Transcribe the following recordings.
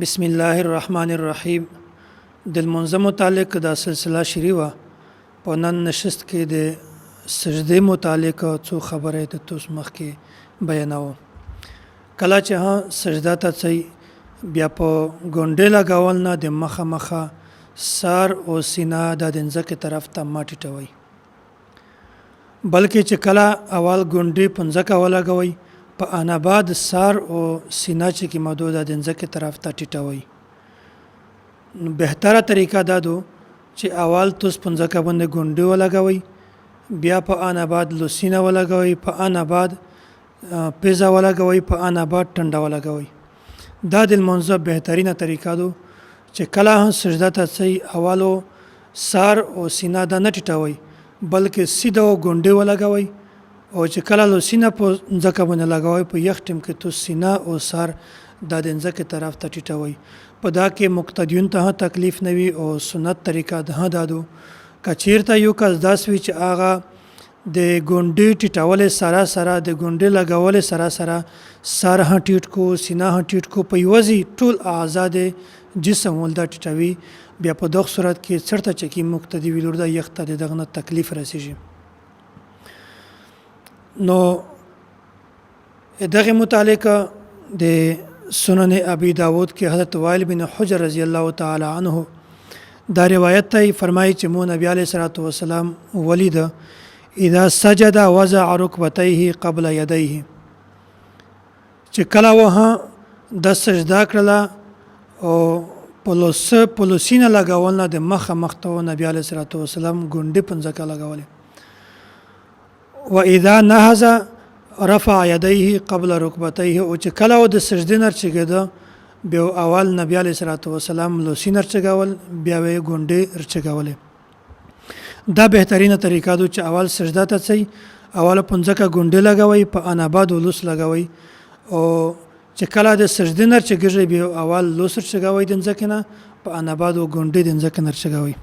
بسم الله الرحمن الرحیم د لمونځ متعلق دا سلسله شروع وا په نن نشست کې د سجده متعلق څو خبره د توس مخ کې بیانو کله چې سجده ته ځي بیا په ګونډه لګاول نه د مخه سار او سینه د ځمکې طرف ته ماټیټوي بلکې چې کله اول ګونډه پنځکه ولګوي په انا بعد سار او سینه چې کی مدو د ځمکې طرف ته ټیټوي بهتره طریقه دا دو چې اول توس پنځکه باندې ګونډه ولګوي بیا په انا بعد لوسینه ولګوي په انا بعد پیزا ولګوي په انا بعد ټنډه ولګوي دا د لمونځ بهترینه طریقه دو چې کله سجده ته ځي اولو سار او سینه د نه ټیټوي بلکې سیده ګونډه ولګوي او چې کله لوسینه په ځکه باندې لګوي په یخ ټیم کې تو سینه او سار د ځکه طرف ته ټیټوي په دا کې مقتدیون ته تکلیف نوي او سنت طریقه ده دادو کچیرته یو کس داس وی چې اغه د ګونډې ټیټول سره د ګونډې لګول سره سار ټیټ کو سینه ټیټ کو په یوزي ټول آزاد جسم ولدا ټیټوي بیا په دغه صورت کې چرته چې مقتدی ویلور د یخ ته دغه تکلیف رسیږي نو دغه متعلق د سنن ابي داود کې حضرت وائل بن حجر رضی الله تعالی عنہ دا روایت ته فرمایي چې مو نبی عليه الصلاه والسلام ولید اذا سجد وضع ركبتيه قبل يديه چې کله وه د سجدا کړله او پلوسینه لګاول نه د مخته نبی عليه الصلاه والسلام ګونډه پنځکه لګولې واذا نهض رفع يديه قبل ركبتيه او چې کله د سجدې نه چګده به اول نبی عليه الصلاه والسلام لوسینر چګول بیا وی ګونډه رچګولې دا بهترینه طریقه ده چې اول سجده ته ځي اول پنځکه ګونډه لګوي په انا بعد لوس لګوي او چې کله د سجدې نه چګږي به اول لوس چګوي د ځکه نه په انا بعد ګونډه د ځکه نه چګوي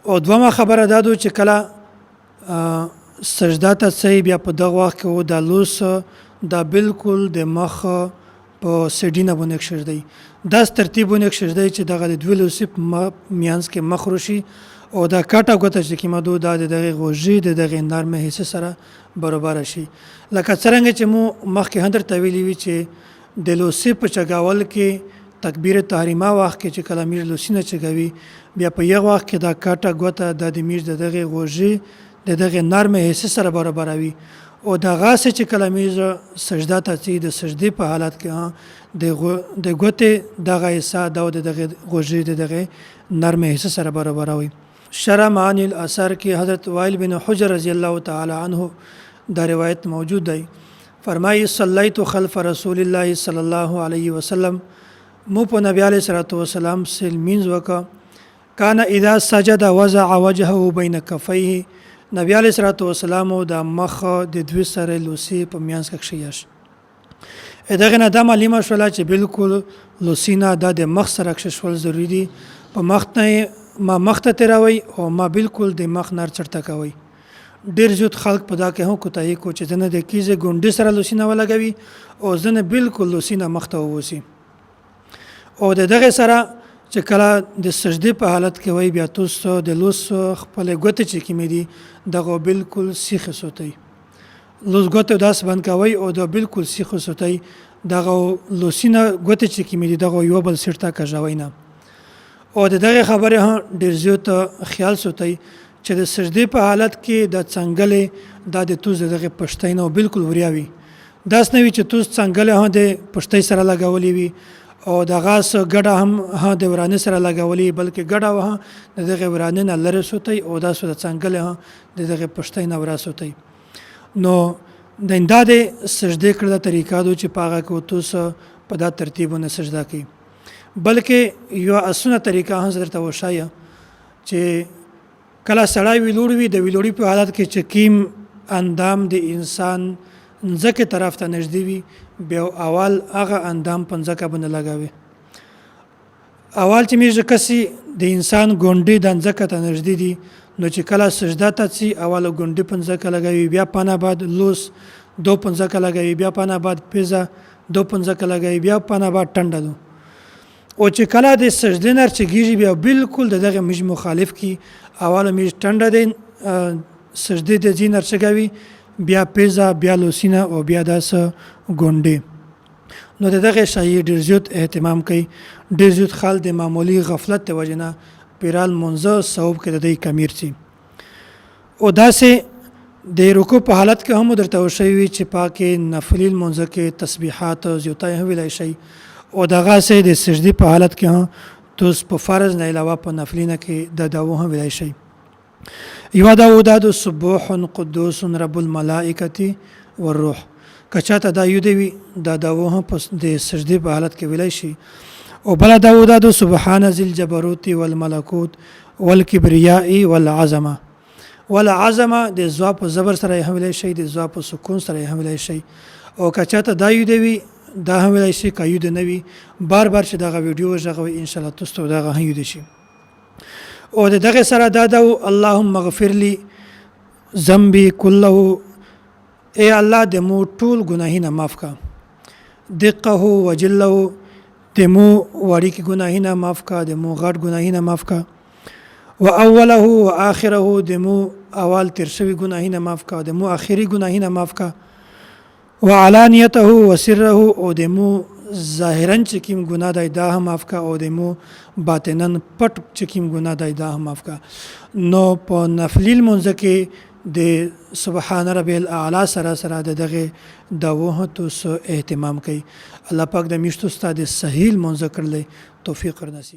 او دومره خبره ده چې کله سجده ته ځي بیا په دغه وخت کې د لوس دا بالکل د مخ په سډینه باندې کښردي دا ترتیبونه کښردي چې دغه د دوه لوسپ میانس کې مخروشي او دا کاټه غوته چې کیمدو د دغه غوږی د دغه نرمه حصے سره برابر شي لکه څنګه چې مو مخکې هندر تویلی وی چې د لوسپ چګاول کې تکبیر تحریمه وخت کې چې کلمې لوسینه چګوي بیا په یو وخت کې دا کاټه غوته د میز دغه غوږی دغه نرمه حصے سره برابر وي او د غاسه چې کلمې سجده ته چې د سجدي په حالت کې د غوته دغه حصہ دغه غوږی دغه نرمه حصے سره برابر وي شرع معانی الاثر کې حضرت وائل بن حجر رضی الله تعالی عنہ دا روایت موجود دی فرمایي صلیت خلف رسول الله صلی الله علیه وسلم مو په نبی علیه الصلاه والسلام سره مینځ وکا کان اذا سجد وضع وجهه بین کفیه نبی علیه الصلاه والسلام د مخ د دوی سره لوسی په میانس کې شیاش دغه نه د معلومه شولا چې بالکل لوسینا د مخ سره کښول ضروری دي په مخته تیروي او ما بالکل د مخ نار چرته کوي ډیر زیات خلک په دا کې هو کوتای کو چې نه د کیزه ګونډي سره لوسینه ولګوي او ځنه بالکل لوسینه مخته ووسی او دغه سره چې کله د سجدي په حالت کې وای بیا تاسو د لوس خپل غوته چې کیمې دي دغه بالکل سیخ سوتي لوس غوته داس باندې کوي او د بالکل سیخ سوتي دغه لوسینه غوته چې کیمې دي دغه یو بل سرته کژوي نه او دغه خبره ډیر زیات خیال سوتي چې د سجدي په حالت کې د څنګهله د توز دغه پښتینه بالکل وریاوي داس نه وی چې توز څنګهله د پښتۍ سره لګولې وي او د غاس ګډه هم د ورانه سره لګولې بلکې ګډه وه دغه ورانه نه لری سوتي او دا سره څنګهله دغه پښتۍ نه ورا سوتي نو د انداده سجده کړه طریقه دو چې پاغه کو توس په دا ترتیبونه سجده کوي بلکې یو اسونه طریقه حضرت وشایه چې کله سړی ویلوړي د ویلوړي په حالت کې چې کیم اندام د انسان ځکه طرف ته نږدې وي بیا اول هغه اندام پنځکه باندې لګاوي اول چې میږي کسي د انسان ګونډې د ځکه ته نږدې دي نو چې کله سجده ته سي اول ګونډې پنځکه لګاوي بیا پانه بعد لوس دو پنځکه لګاوي بیا پانه بعد پیزا 2 لګوي بیا په نه بعد ټنډلو او چې کله د سجدې نه چګیږي بیا بالکل دغه میج مخالف کی اواله میج ټنډه دي سجدې د زینر چګوي بیا پیزا بیا لوسینا او بیا داس ګونډې نو دغه شای ډیر زیات اهتمام کوي ډیر زیات خال د معمولی غفلت ته وجنه پیرال منځ ثواب کې د دې کمیر سي او داسې د رکوع په حالت کې هم درته وشوي چې پاکه نفلی منځ کې تسبیحات زیاتای هم ویلای شي او دغه سه د سجدي په حالت کې هم توس په فرض نه علاوه په نفلی نه کې د داو هم ویلای شي یو داود سبوح قدوس رب الملائکه والروح کچاته دا یو دی دا داو هم په د سجدي په حالت کې ویلای شي او بل داود سبحان ذل جبروت والملکوت والکبریاء والعظمه والعظمه د زوا په زبر سره هم ویلای شي د زوا په سکون سره هم ویلای شي او کچاته دا یو دی دا هم ویلای شي کایو د نوی بار بار چې دغه ویډیو ژغوي ان شاء الله تاسو دغه هم یو شي او دغه سره دا اللهم اغفر لي ذنبي كله اے الله د مو ټول ګناهونه معاف کا دقه وجله د مو وړي کې ګناهونه معاف کا د مو غټ ګناهونه معاف کا واوله واخره د مو اول تر شوی ګناهونه معاف کا د مو اخري ګناهونه معاف کا وعلانيته وسره او د مو ظاهرا چې کوم ګناه دی دا هم معاف کا او د مو باطنا پټ چې کوم ګناه دی دا هم معاف کا نو په نفلی المنځ کې د سبحان رب الاعلى سره سره دغه داوه تو اهتمام کوي الله پاک د میشتو ستاسو صحیح منځ کړل توفیق ورنصیب